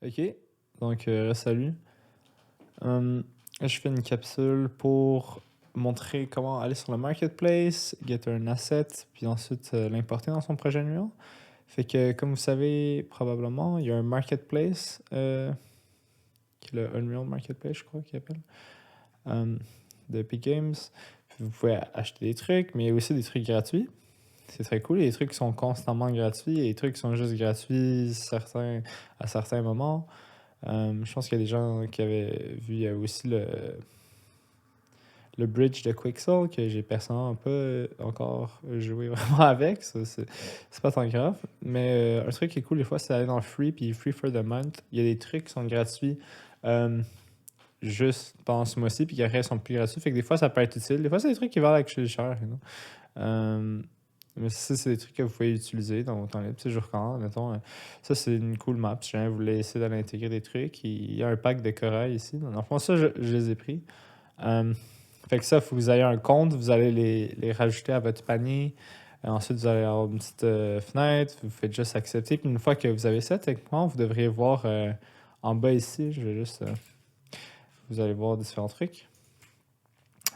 Ok, donc salut. Je fais une capsule pour montrer comment aller sur le marketplace, get un asset, puis ensuite l'importer dans son projet Unreal. Fait que, comme vous savez probablement, il y a un marketplace, qui est le Unreal Marketplace, je crois qu'il appelle, de Epic Games. Puis vous pouvez acheter des trucs, mais il y a aussi des trucs gratuits. C'est très cool. Il y a des trucs qui sont constamment gratuits et des trucs qui sont juste gratuits à certains moments. Je pense qu'il y a des gens qui avaient vu, il y a aussi le bridge de Quicksoul que j'ai personnellement pas encore joué vraiment avec. Ça, c'est pas tant grave. Mais un truc qui est cool des fois, c'est d'aller dans Free puis Free for the month. Il y a des trucs qui sont gratuits juste pendant ce mois-ci puis qui après sont plus gratuits. Fait que des fois, ça peut être utile. Des fois, c'est des trucs qui valent actually cher. Mais ça, c'est des trucs que vous pouvez utiliser dans vos temps libres. C'est jour quand, mettons. Ça, c'est une cool map. Si jamais vous voulez essayer d'aller intégrer des trucs, il y a un pack de corail ici. Dans le fond, ça, je les ai pris. Fait que ça, il faut que vous ayez un compte. Vous allez les rajouter à votre panier. Ensuite, vous allez avoir une petite fenêtre. Vous faites juste accepter. Puis une fois que vous avez ça, techniquement, vous devriez voir en bas ici. Je vais juste. Vous allez voir différents trucs.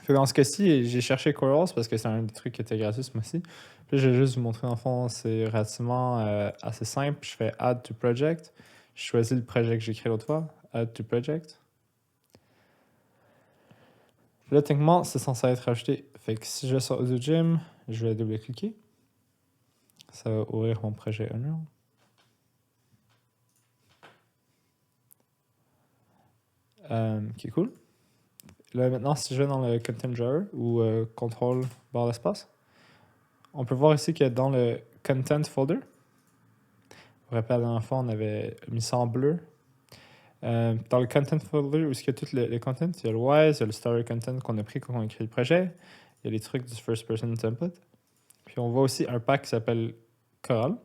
Fait que dans ce cas-ci, j'ai cherché Corals parce que c'est un des trucs qui était gratuit ce mois-ci. Puis là, je vais juste vous montrer, en fond, c'est relativement assez simple. Je fais Add to Project. Je choisis le projet que j'ai créé l'autre fois. Add to Project. Là, techniquement, c'est censé être rajouté. Fait que si je vais sur Audio Gym, je vais double-cliquer. Ça va ouvrir mon projet Unreal. Qui est cool. Là, maintenant, si je vais dans le Content Drawer ou Control barre d'espace, on peut voir ici que dans le Content folder, je vous rappelle, la dernière fois, on avait mis ça en bleu. Dans le content folder, où il y a tout le content, il y a le Wise, il y a le story content qu'on a pris quand on a créé le projet, il y a les trucs du first person template. Puis on voit aussi un pack qui s'appelle Coral.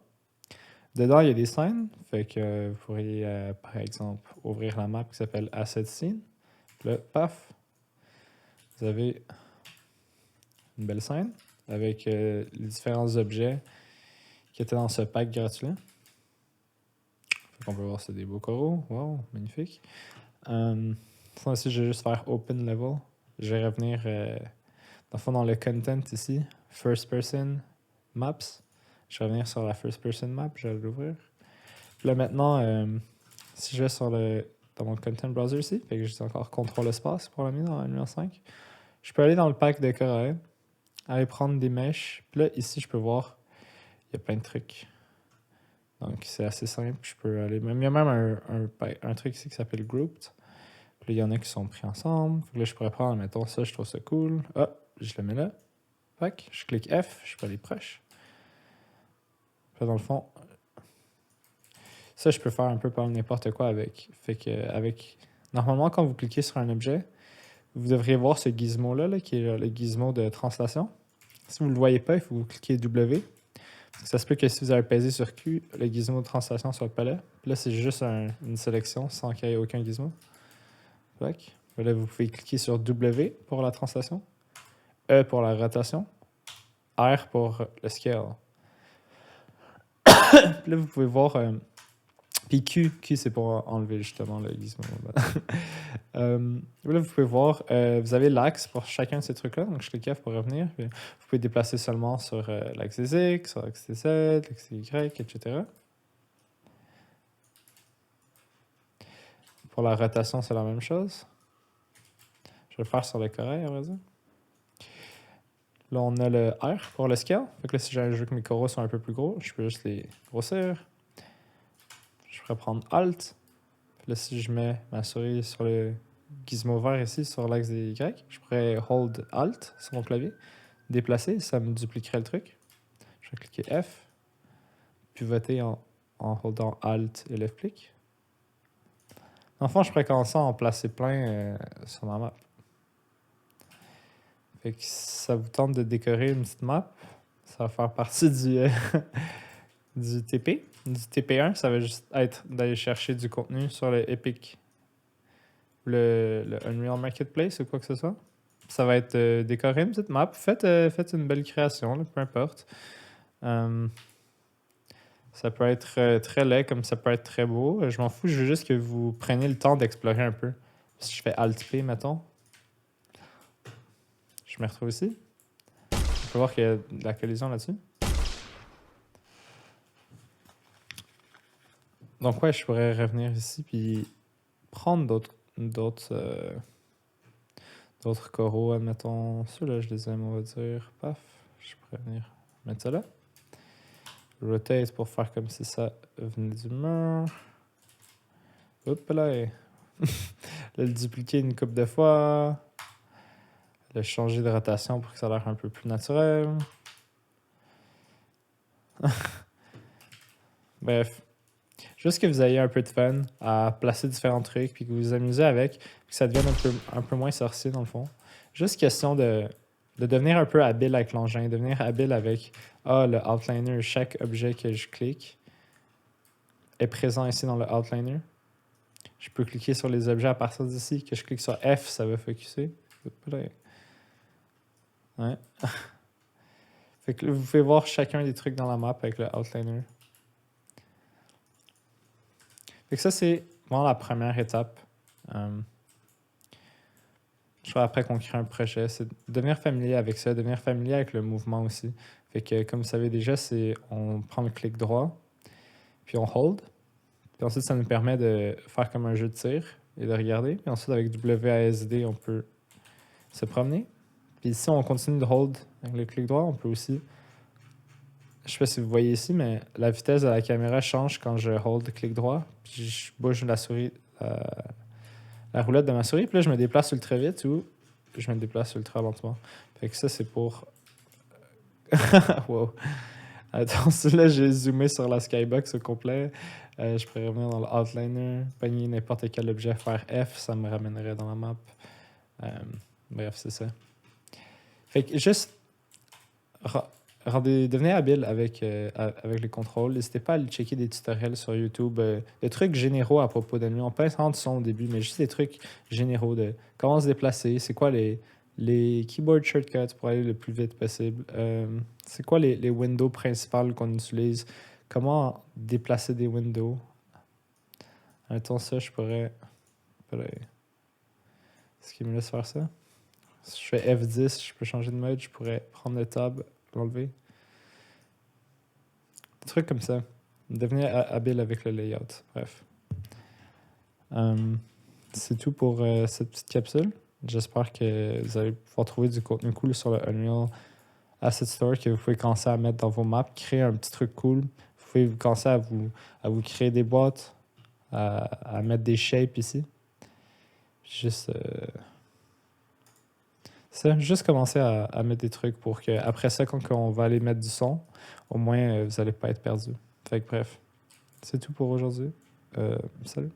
Dedans, il y a des scènes, fait que vous pourriez, par exemple, ouvrir la map qui s'appelle Asset Scene. Puis là, paf, vous avez une belle scène avec les différents objets qui étaient dans ce pack gratuit-là. Fait qu'on peut voir c'est des beaux coraux. Wow, magnifique. Ça aussi, je vais juste faire Open Level. Je vais revenir dans le fond dans le content ici, First Person Maps. Je vais revenir sur la First Person Map, je vais l'ouvrir. Puis là maintenant, si je vais dans mon Content Browser ici, fait que j'ai encore CTRL espace pour la mise dans Unreal 5, je peux aller dans le pack de corail, aller prendre des mèches. Puis là, ici, je peux voir, il y a plein de trucs. Donc, c'est assez simple. Je peux aller. Il y a même un truc ici qui s'appelle Grouped. Puis là, il y en a qui sont pris ensemble. Fait que là, je pourrais prendre, mettons, ça, je trouve ça cool. Ah, je le mets là. Fait je clique F, je peux aller proche. Puis là, dans le fond, ça, je peux faire un peu par n'importe quoi avec. Fait que, normalement, quand vous cliquez sur un objet, vous devriez voir ce gizmo-là, là, qui est le gizmo de translation. Si vous ne le voyez pas, il faut que vous cliquez W. Ça se peut que si vous avez pesé sur Q, le gizmo de translation soit pas là. Puis là, c'est juste une sélection sans qu'il y ait aucun gizmo. Là, vous pouvez cliquer sur W pour la translation, E pour la rotation, R pour le scale. Puis là, vous pouvez voir. Puis Q c'est pour enlever justement le gizmo. Là, vous pouvez voir, vous avez l'axe pour chacun de ces trucs-là. Donc, je clique F pour revenir. Puis, vous pouvez déplacer seulement sur l'axe des X, sur l'axe des Z, l'axe des Y, etc. Pour la rotation, c'est la même chose. Je vais le faire sur le corail, à vrai dire. Là, on a le R pour le scale. Fait que là, si j'ai un jeu que mes coraux sont un peu plus gros, je peux juste les grossir. Je pourrais prendre Alt. Puis là, si je mets ma souris sur le gizmo vert ici, sur l'axe des Y, je pourrais Hold Alt sur mon clavier, déplacer, ça me dupliquerait le truc. Je vais cliquer F, pivoter en holdant Alt et left click. Enfin, je pourrais commencer à en placer plein sur ma map. Fait que si ça vous tente de décorer une petite map, ça va faire partie du TP. Du TP1, ça va juste être d'aller chercher du contenu sur le Epic, le Unreal Marketplace ou quoi que ce soit. Ça va être décorer une petite map. Faites une belle création, là, peu importe. Ça peut être très laid comme ça peut être très beau. Je m'en fous, je veux juste que vous preniez le temps d'explorer un peu. Si je fais Alt-P, mettons, je me retrouve ici. On peut voir qu'il y a de la collision là-dessus. Donc ouais, je pourrais revenir ici puis prendre d'autres coraux, admettons. Ceux-là, je les aime, on va dire. Paf, je pourrais venir mettre ça là. Rotate pour faire comme si ça venait du mur. Hop là. Là, le dupliquer une couple de fois. Le changer de rotation pour que ça a l'air un peu plus naturel. Bref. Juste que vous ayez un peu de fun à placer différents trucs, puis que vous vous amusez avec, puis que ça devienne un peu moins sorcier dans le fond. Juste question de devenir un peu habile avec l'engin, devenir habile avec le outliner. Chaque objet que je clique est présent ici dans le outliner. Je peux cliquer sur les objets à partir d'ici. Que je clique sur F, ça va focuser. Ouais. Fait que là, vous pouvez voir chacun des trucs dans la map avec le outliner. Fait que ça, c'est vraiment la première étape. Je crois après qu'on crée un projet, c'est devenir familier avec ça, devenir familier avec le mouvement aussi. Fait que comme vous savez déjà, on prend le clic droit, puis on hold. Puis ensuite, ça nous permet de faire comme un jeu de tir et de regarder. Puis ensuite, avec WASD, on peut se promener. Puis ici, on continue de hold avec le clic droit. On peut aussi... Je sais pas si vous voyez ici, mais la vitesse de la caméra change quand je hold le clic droit. Puis je bouge la souris, la roulette de ma souris. Puis là, je me déplace ultra vite ou je me déplace ultra lentement. Fait que ça, c'est pour... wow. Attends, là, j'ai zoomé sur la skybox au complet. Je pourrais revenir dans le outliner, pogner n'importe quel objet, faire F, ça me ramènerait dans la map. Bref, c'est ça. Fait que juste devenez habile avec les contrôles. N'hésitez pas à aller checker des tutoriels sur YouTube, des trucs généraux à propos d'ennemis. On peut entendre son au début, mais juste des trucs généraux de comment se déplacer, c'est quoi les keyboard shortcuts pour aller le plus vite possible, c'est quoi les windows principales qu'on utilise, comment déplacer des windows. Attends, ça, je pourrais... Est-ce qu'il me laisse faire ça? Si je fais F10, je peux changer de mode, je pourrais prendre le tab, l'enlever. Des trucs comme ça. Devenir habile avec le layout. Bref. C'est tout pour cette petite capsule. J'espère que vous allez pouvoir trouver du contenu cool sur le Unreal Asset Store que vous pouvez commencer à mettre dans vos maps, créer un petit truc cool. Vous pouvez commencer à vous créer des boîtes, à mettre des shapes ici. Juste... juste commencer à mettre des trucs pour que après ça, quand on va aller mettre du son, au moins vous n'allez pas être perdu. Fait que bref, c'est tout pour aujourd'hui. Salut.